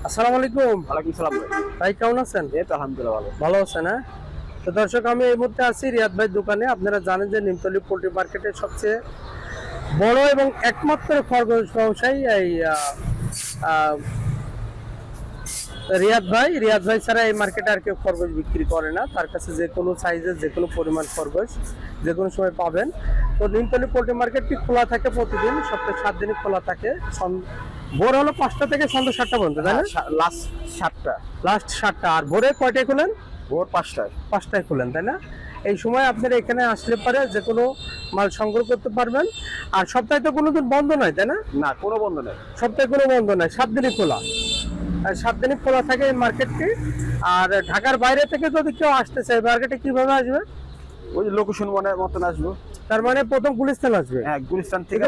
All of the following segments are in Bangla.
আসসালামু আলাইকুম। ওয়ালাইকুম সালাম ভাই। ভাই কেমন আছেন? এই তো আলহামদুলিল্লাহ ভালো। ভালো আছেন? হ্যাঁ, তো দর্শক আমি এই মুহূর্তে আছি রিয়াদ ভাই দোকানে। আপনারা জানেন যে নিমতলী পোল্ট্রি মার্কেটের সবচেয়ে বড় এবং একমাত্র খরগোশ ব্যবসায়ী এই রিয়াদ ভাই ছাড়া এই মার্কেটে আর কেউ খরগোশ বিক্রি করে না। তার কাছে যে কোনো সাইজের যে কোনো পরিমাণ খরগোশ যে কোনো সময় পাবেন। তো নিমতলী পোল্ট্রি মার্কেটটি খোলা থাকে প্রতিদিন, সপ্তাহে 7 দিনই খোলা থাকে। ভোর হলো 5টা থেকে সন্ধ্যা 7টা পর্যন্ত, তাই না? লাস্ট 7টা। লাস্ট 7টা। আর ভোরে কয়টায় খোলেন? ভোর 5টায়। 5টায় খোলেন, তাই না? এই সময় আপনারা এখানে আসলে পারে যে কোনো মাল সংগ্রহ করতে পারবেন। আর সপ্তাহে তো কোনোদিন বন্ধ নয়, তাই না? না, কোনো বন্ধ নেই। সপ্তাহে কোনো বন্ধ নয়, 7 দিনই খোলা। আর 7 দিনই খোলা থাকে এই মার্কেটটি। আর ঢাকার বাইরে থেকে যদি কেউ আসতে চায় মার্কেটে কিভাবে আসবে? ওই যে লোকেশন মতন আসবো। তার মানে প্রথম গুলিস্তান আসবে। হ্যাঁ, গুলিস্তান থেকে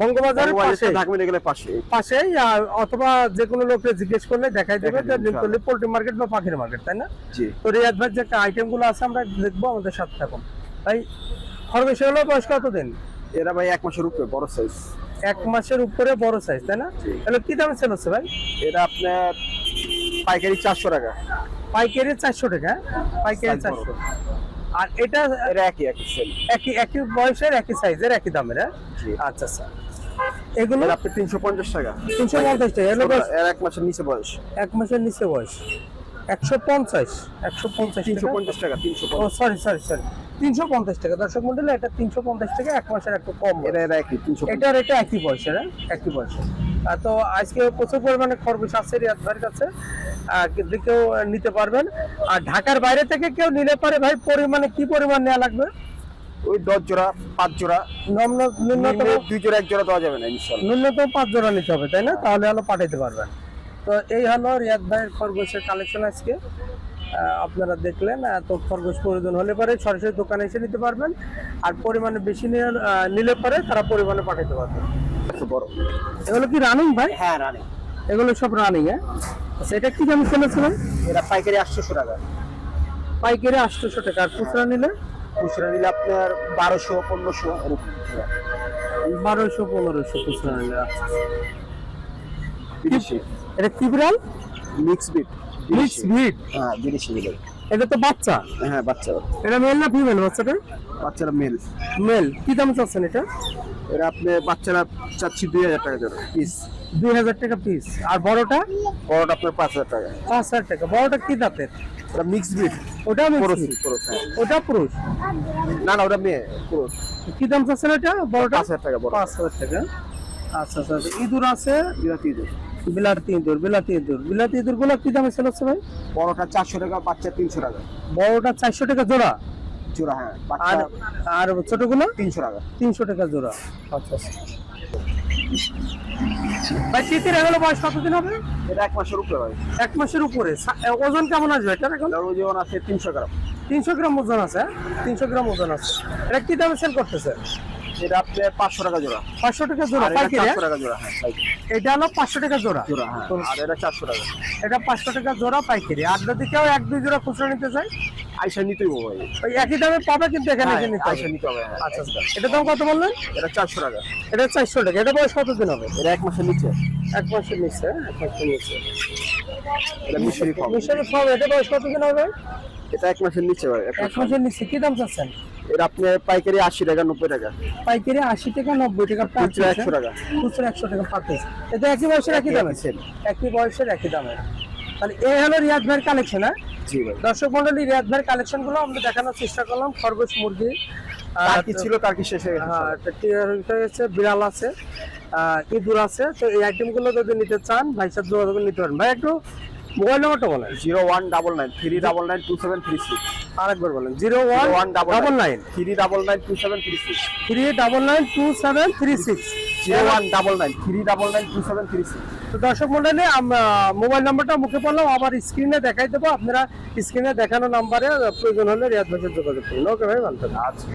বঙ্গবাজারের পাশে ঢাকা মেডিকেলের পাশে। পাশেই। আর অথবা যে কোনো লোককে জিজ্ঞেস করলে দেখাই দেবে যে নিমতলী পোল্ট্রি মার্কেট বা পাখির মার্কেট, তাই না? জি। তো রিয়াদ ভাই যে আইটেম গুলো আছে আমরা দেখবো, আমাদের সাথে থাকুন। ভাই খরগোশ হলো বয়স কতদিন? এরা ভাই 1 মাসের উপরে বড় সাইজ। 1 মাসের উপরে বড় সাইজ, তাই না? তাহলে কি দামে সেল হচ্ছে ভাই? এটা আপনার পাইকারি 400 টাকা। পাইকারি 400 টাকা। পাইকারি 400। আর এটা একই সেল। একই বয়সের, একই সাইজের, একই দামের। আচ্ছা আচ্ছা। এগুলো আপনি 350 টাকা। 350 টাকা। এর 1 মাসের নিচে বয়স। 1 মাসের নিচে বয়স 150 350 টাকা। 350। ও সরি 350 টাকা। দর্শক মন্ডলী, এটা 350 টাকা। 1 মাসের একটু কম। এটা একই 350। এটা একই বয়সের, একই বয়সের। তো আজকে প্রচুর পরিমাণে খরগোশ আছে রিয়াদ ভাইয়ের কাছে, কেউ নিতে পারবেন। আর ঢাকার বাইরে থেকে কেউ নিলে পারে ভাই, পরিমাণে কি পরিমাণ নেওয়া লাগবে? ওই 10 জোড়া 5 জোড়া। ন্যূনতম 2 জোড়া 1 জোড়া দেওয়া যাবে না ইনশাআল্লাহ। ন্যূনতম 5 জোড়া নিতে হবে, তাই না? তাহলে হলো পাঠাইতে পারবেন। তো এই হলো রিয়াদ ভাইয়ের খরগোশের কালেকশন আজকে। আপনারা দেখলেন। তো খরগোশ প্রয়োজন হলে পরে সরাসরি দোকানে এসে নিতে পারবেন। আর পরিমাণে বেশি নিলে পরে তারা পরিমাণে পাঠাইতে পারবেন। বড় এগুলো কি রানিং ভাই? হ্যাঁ, রানি। এগুলো সব রানিং। আচ্ছা, এটা কি দামে চলেছে ভাই? এটা পাইকারি 800 টাকা। পাইকারি 800 টাকা। আর খুচরা নিলে? খুচরা নিলে আপনার 1200 1500 এরকম। 1200 1500 খুচরা নিলে। আচ্ছা, বিদেশি। এটা কি বিড়াল? মিক্স বিট। হ্যাঁ, বিদেশি বিড়াল। এটা তো বাচ্চা। হ্যাঁ, বাচ্চা। এটা মেল না ফিমেল বাচ্চাটা? বাচ্চারা মেল। মেল। কি দাম চাচ্ছেন এটা? এরা আপনি বাচ্চারা চাচ্ছি 2000 টাকা জোড়া পিস। 2000 টাকা পিস। আর বড়টা? বড়টা আপনার 5000 টাকা। 5000 টাকা। বড়টা কি দাঁতের? এটা মিক্স বিট। ওটা পুরুষ। ওটা পুরুষ? না, ওটা মেয়ে পুরুষ। কি দাম চাচ্ছেন এটা? বড়টা 5000 টাকা। বড় 5000 টাকা। আচ্ছা আচ্ছা। ইঁদুর আছে? বিরাতি ইঁদুর। বিলাতি ইঁদুর গুলো কি দামে সেল হচ্ছে ভাই? বড়টা 400 টাকা, বাচ্চা 300 টাকা। বড়টা 400 টাকা জোড়া? জোড়া, হ্যাঁ। আর ছোটগুলো 300 টাকা। 300 টাকা জোড়া। আচ্ছা আচ্ছা। ভাই তিতির এগুলো বয়স কতদিন হবে? এটা 1 মাসের উপরে ভাই। 1 মাসের উপরে। ওজন কেমন আসবে এটা? এখন ওজন আছে 300 গ্রাম। 300 গ্রাম ওজন আছে। 300 গ্রাম ওজন আছে। এটা কি দামে সেল করতেছে? এটা আপনি 500 টাকা জোড়া। 500 টাকা জোড়া পাইকারি? 400 টাকা জোড়া। হ্যাঁ, পাইকারি। এটা হলো 500 টাকা জোড়া। হ্যাঁ। আর এটা 400 টাকা। এটা 500 টাকা জোড়া পাইকারি। আর যদি কেউ 1-2 জোড়া খুচরা নিতে চায়, আইসা নিতেই হবে ভাই। ওই একই দামে পাবে, কিন্তু এখানে এসে নিতে হবে। আইসা নিতে হবে। আচ্ছা আচ্ছা। এটা দাম কত বললেন? এটা 400 টাকা। এটা 400 টাকা। এটা বয়স কতদিন হবে? এটা 1 মাসের নিচে। 1 মাসের নিচে। 1 মাসের নিচে। এটা মিশরি ফার্ম। মিশরি ফার্ম। এটা বয়স কতদিন হবে? এটা 1 মাসের নিচে ভাই। 1 মাসের নিচে। কি দাম চাচ্ছেন? এটা আপনি পাইকারি 80 টাকা 90 টাকা। পাইকারি 80 টাকা 90 টাকা পার পিস। 100 টাকা। খুচরা 100 টাকা পার পিস। এটা একই বয়সের একই দামে সেল। একই বয়সের একই দামে। তাহলে এই হলো রিয়াদ ভাইয়ের কালেকশন। জি ভাই। দর্শক মণ্ডলী, রিয়াদ ভাইয়ের কালেকশন গুলো আমরা দেখানোর চেষ্টা করলাম। খরগোশ, মুরগি, টার্কি ছিল, টার্কি শেষ হয়ে গেছে। বিড়াল আছে, ইঁদুর আছে। তো এই আইটেম গুলো যদি নিতে চান ভাই সাথে যোগাযোগ নিতে পারেন। ভাই একটু মোবাইল নাম্বারটা বলেন। 0199 399 2736। আরেকবার বলেন। 0199 399 2736। 399 2736। 0199 399 2736। তো দর্শক মন্ডলী, মোবাইল নাম্বারটা মুখে পড়লাম, আবার স্ক্রিনে দেখাই দেবো। আপনারা স্ক্রিনে দেখানো নাম্বারে প্রয়োজন হলে রিয়াদ ভাইয়ের যোগাযোগ করুন। ওকে ভাই, ভালো থাকবেন। আচ্ছা।